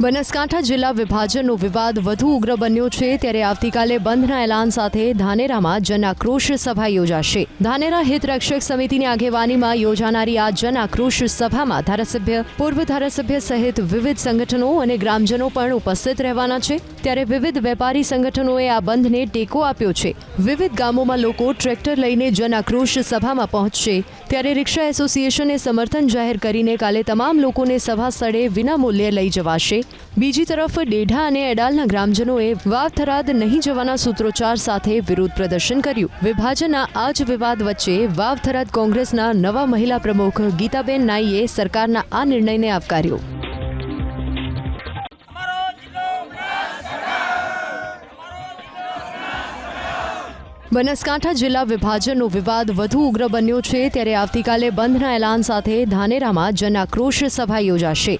બનાસકાંઠા જિલ્લા વિભાજનનો વિવાદ વધુ ઉગ્ર બન્યો છે ત્યારે આવતીકાલે બંધના એલાન સાથે ધાનેરામાં જન આક્રોશ સભા યોજાશે। ધાનેરા હિત રક્ષક સમિતિની આગેવાનીમાં યોજાનારી આ જન આક્રોશ સભામાં ધારાસભ્ય, પૂર્વ ધારાસભ્ય સહિત વિવિધ સંગઠનો અને ગ્રામજનો પણ ઉપસ્થિત રહેવાના છે। ત્યારે વિવિધ વેપારી સંગઠનોએ આ બંધને ટેકો આપ્યો છે। વિવિધ ગામોમાં લોકો ટ્રેક્ટર લઈને જન આક્રોશ સભામાં પહોંચશે ત્યારે રિક્ષા એસોસિએશને સમર્થન જાહેર કરીને કાલે તમામ લોકોને સભા સ્થળે વિનામૂલ્યે લઈ જવાશે। બીજી તરફ ડેઢા અને એડાલના ગ્રામજનોએ વાવ થરાદ નહીં જવાના સૂત્રોચ્ચાર સાથે વિરોધ પ્રદર્શન કર્યું। વિભાજનના આ જ વિવાદ વચ્ચે વાવ થરાદ કોંગ્રેસના નવા મહિલા પ્રમુખ ગીતાબેન નાઈએ સરકારના આ નિર્ણયને આવકાર્યો। બનાસકાંઠા જિલ્લા વિભાજનનો વિવાદ વધુ ઉગ્ર બન્યો છે ત્યારે આવતીકાલે બંધના એલાન સાથે ધાનેરામાં જન આક્રોશ સભા યોજાશે।